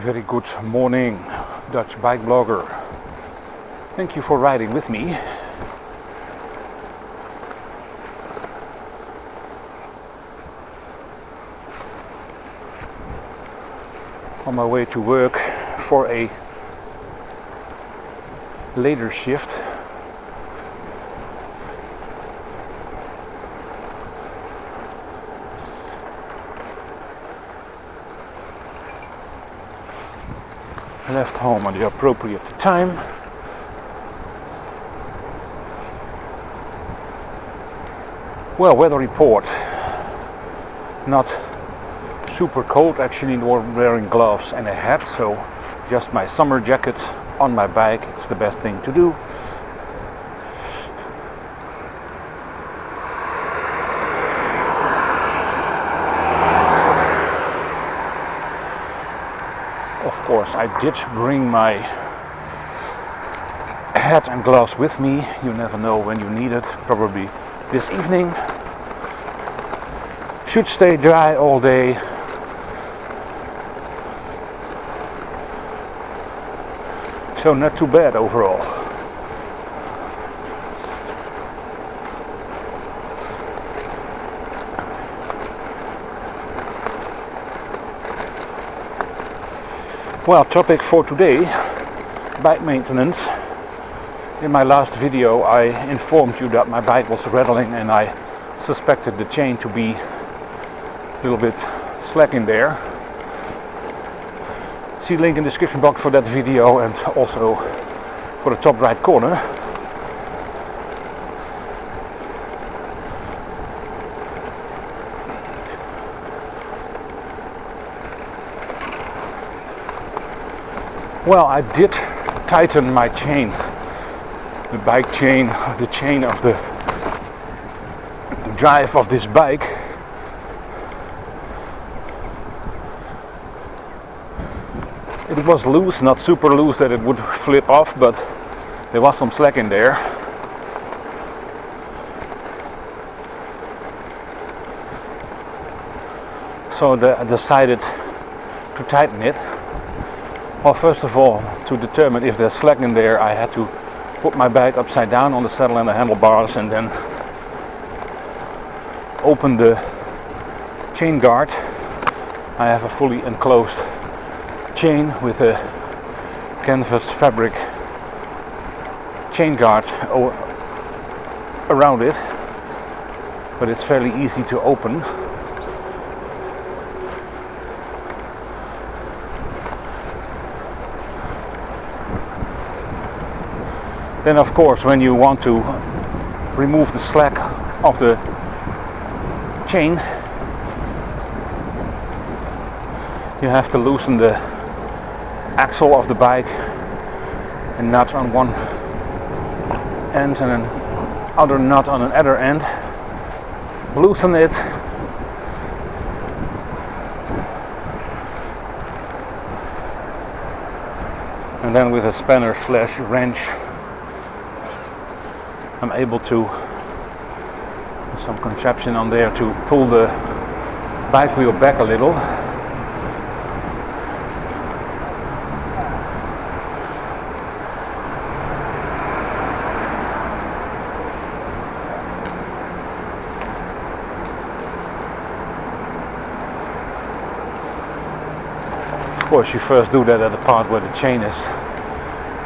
Very good morning, Dutch bike blogger. Thank you for riding with me. On my way to work for a later shift. I left home at the appropriate time. Well, weather report. Not super cold actually, nor wearing gloves and a hat, so just my summer jacket on my bike. It's the best thing to do. Of course, I did bring my hat and gloves with me. You never know when you need it. Probably this evening. Should stay dry all day. So not too bad overall. Well, topic for today, bike maintenance. In my last video I informed you that my bike was rattling and I suspected the chain to be a little bit slack in there. See link in the description box for that video and also for the top right corner. Well, I did tighten my chain, the bike chain, the chain of the drive of this bike. It was loose, not super loose that it would flip off, but there was some slack in there. So I decided to tighten it. Well, first of all, to determine if there's slack in there, I had to put my bike upside down on the saddle and the handlebars and then open the chain guard. I have a fully enclosed chain with a canvas fabric chain guard around it, but it's fairly easy to open. Then of course, when you want to remove the slack of the chain, you have to loosen the axle of the bike and nut on one end and an other nut on the other end. Loosen it. And then with a spanner slash wrench I'm able to, some contraption on there to pull the bike wheel back a little. Of course, you first do that at the part where the chain is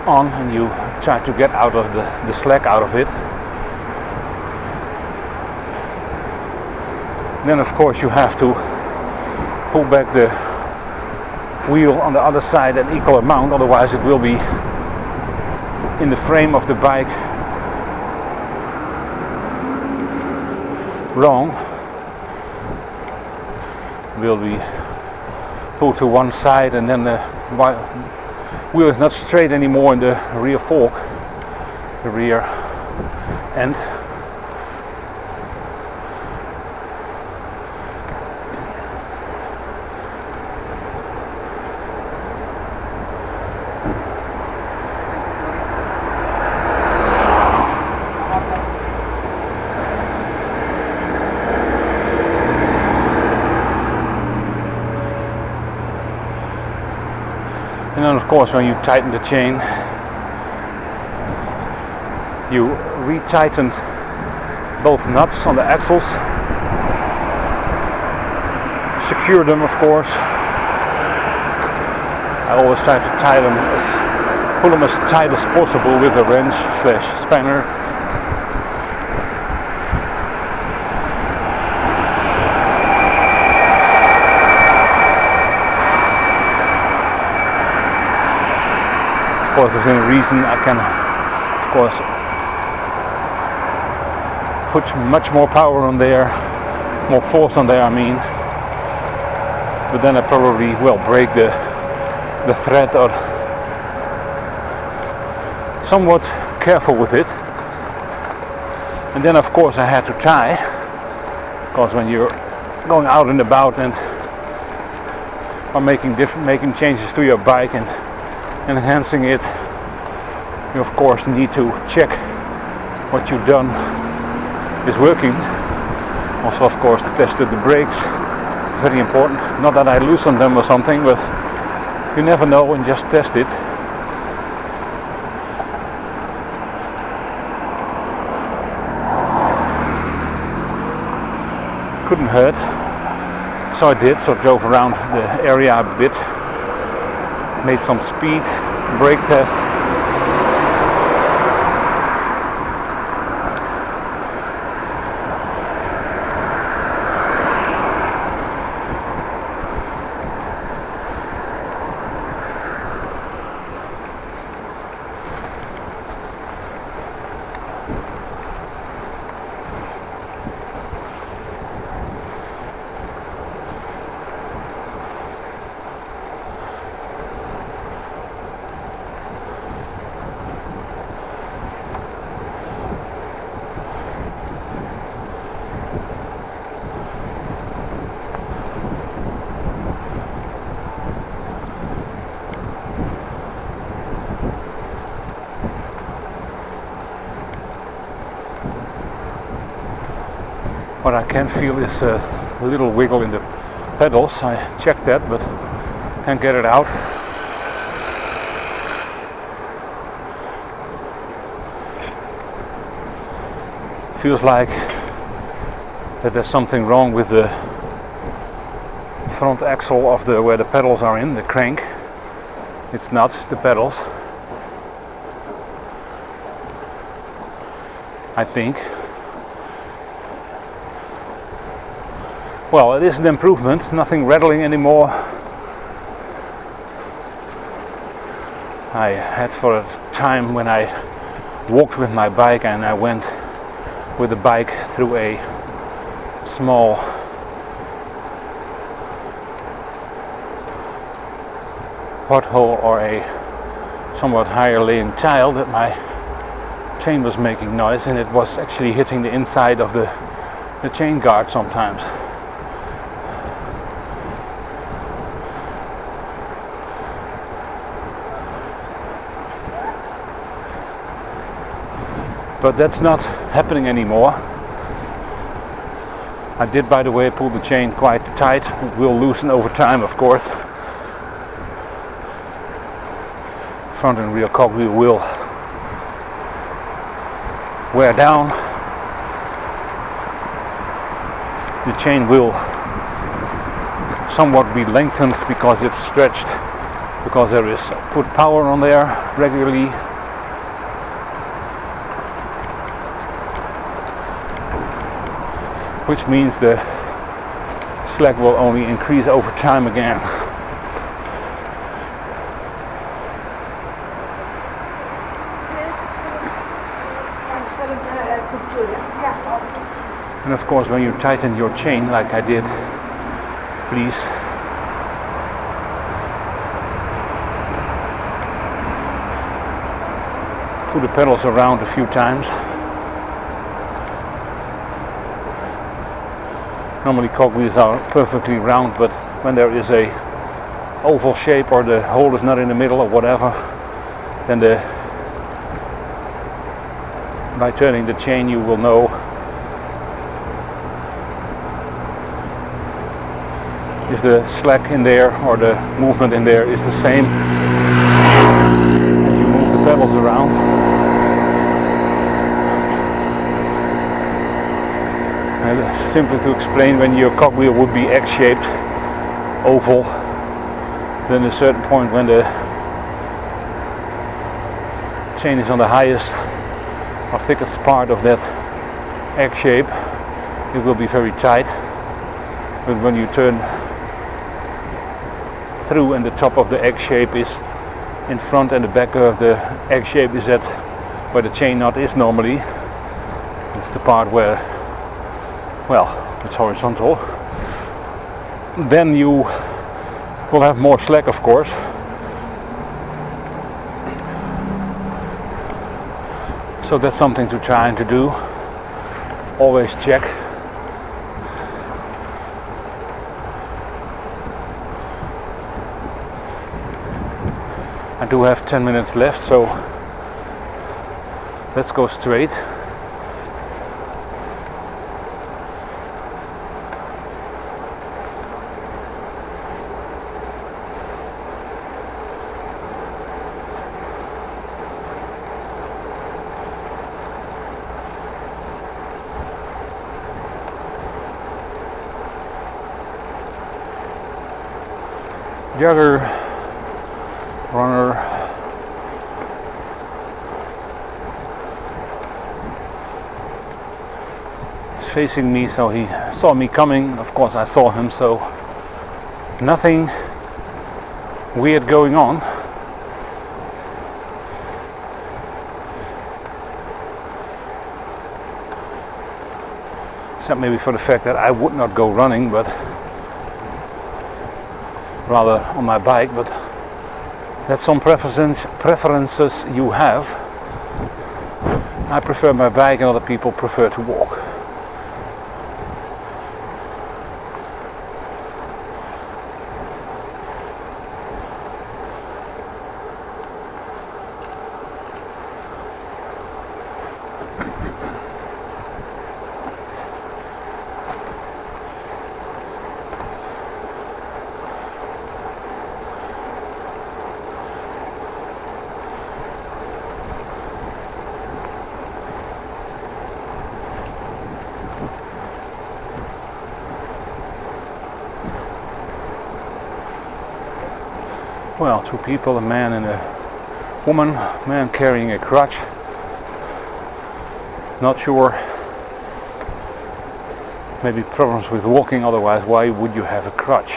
on and you try to get out of the slack out of it. Then of course you have to pull back the wheel on the other side an equal amount, otherwise it will be in the frame of the bike wrong. Will be pulled to one side and then the wheel is not straight anymore in the rear fork, the rear end. And then of course when you tighten the chain, you re-tighten both nuts on the axles, secure them of course. I always try to pull them as tight as possible with a wrench / spanner. Of course, within reason, I can, of course, put much more power on there, more force on there, I mean. But then I probably will break the thread, or somewhat careful with it. And then, of course, I had to tie, because when you're going out and about and are making changes to your bike and enhancing it, you of course need to check what you've done is working. Also of course to test the brakes, very important. Not that I loosened them or something, but you never know, and just test it. Couldn't hurt, so I did. So I drove around the area a bit, made some speed, brake test. What I can feel is a little wiggle in the pedals. I checked that, but can't get it out. Feels like that there's something wrong with the front axle of where the pedals are in, the crank. It's not the pedals, I think. Well, it is an improvement, nothing rattling anymore. I had for a time when I walked with my bike, and I went with the bike through a small pothole or a somewhat higher laying tile, that my chain was making noise, and it was actually hitting the inside of the chain guard sometimes. But that's not happening anymore. I did, by the way, pull the chain quite tight. It will loosen over time, of course. Front and rear cogwheel will wear down. The chain will somewhat be lengthened because it's stretched, because there is put power on there regularly. Which means the slack will only increase over time again. And of course, when you tighten your chain like I did, please put the pedals around a few times. Normally cogwheels are perfectly round, but when there is a oval shape or the hole is not in the middle or whatever, then by turning the chain you will know if the slack in there or the movement in there is the same. pedals around. And simply to explain, when your cogwheel would be X-shaped, oval, then at a certain point when the chain is on the highest or thickest part of that X shape, it will be very tight. But when you turn through and the top of the X shape is in front and the back of the X shape is at where the chain knot is normally, it's the part where, well, it's horizontal, then you will have more slack, of course. So that's something to try and to do. Always check. I do have 10 minutes left, so let's go straight. Jogger, runner, is facing me, so he saw me coming. Of course I saw him, so nothing weird going on. Except maybe for the fact that I would not go running, but rather on my bike, but that's some preferences you have. I prefer my bike and other people prefer to walk. Well, two people, a man and a woman, man carrying a crutch. Not sure, maybe problems with walking, otherwise why would you have a crutch?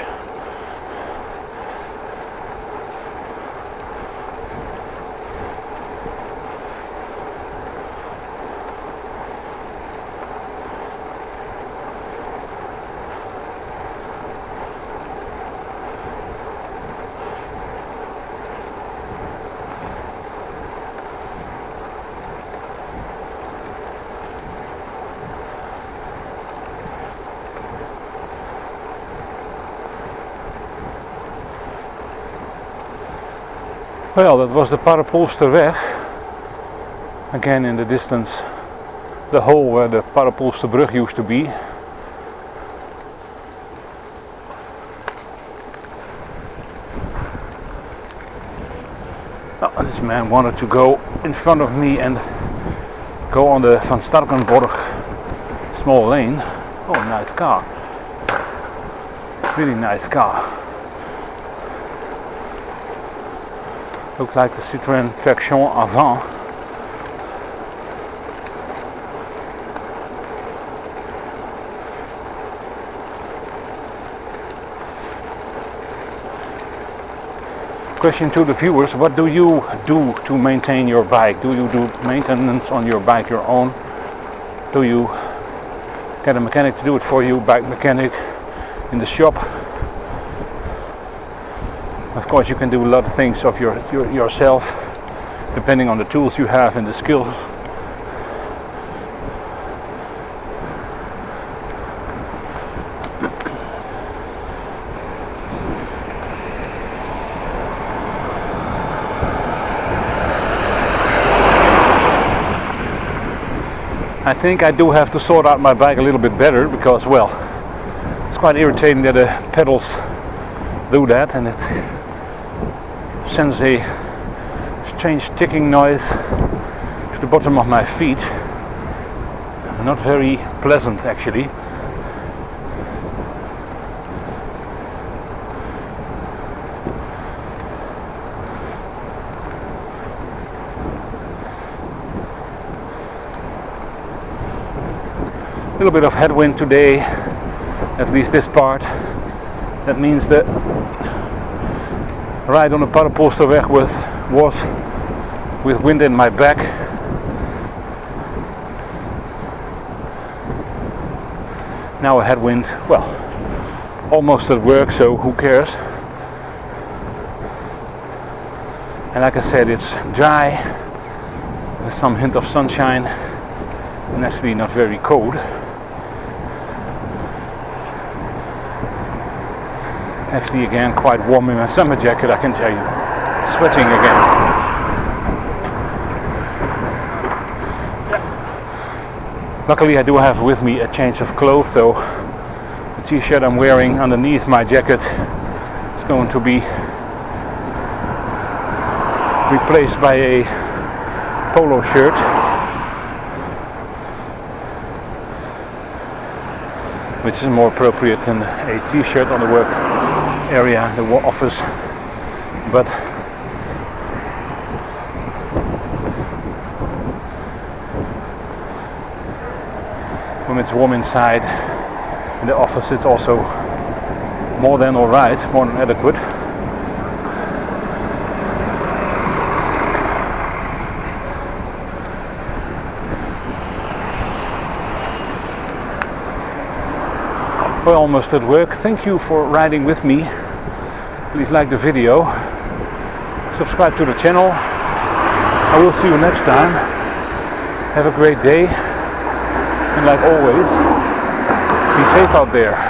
Well, that was the Parapolsterweg. Again in the distance, the hole where the Parapolsterbrug used to be. Oh, this man wanted to go in front of me and go on the Van Starkenborg small lane. Oh, nice car. Really nice car. Looks like the Citroën Traction Avant. Question to the viewers: what do you do to maintain your bike? Do you do maintenance on your bike your own? Do you get a mechanic to do it for you, bike mechanic in the shop? Of course, you can do a lot of things of yourself, depending on the tools you have and the skills. I think I do have to sort out my bike a little bit better, because, well, it's quite irritating that the pedals do that, and it sends a strange ticking noise to the bottom of my feet. Not very pleasant actually. A little bit of headwind today, at least this part. That means that ride on the Paddenpoelsterweg was with wind in my back. Now a headwind, well, almost at work, so who cares? And like I said, it's dry, with some hint of sunshine, and actually not very cold. Actually again quite warm in my summer jacket, I can tell you. Sweating again. Luckily I do have with me a change of clothes, so the t-shirt I'm wearing underneath my jacket is going to be replaced by a polo shirt. Which is more appropriate than a t-shirt on the work area, the office, but when it's warm inside in the office, it's also more than alright, more than adequate. We're almost at work. Thank you for riding with me. Please like the video, subscribe to the channel. I will see you next time. Have a great day, and like always, be safe out there.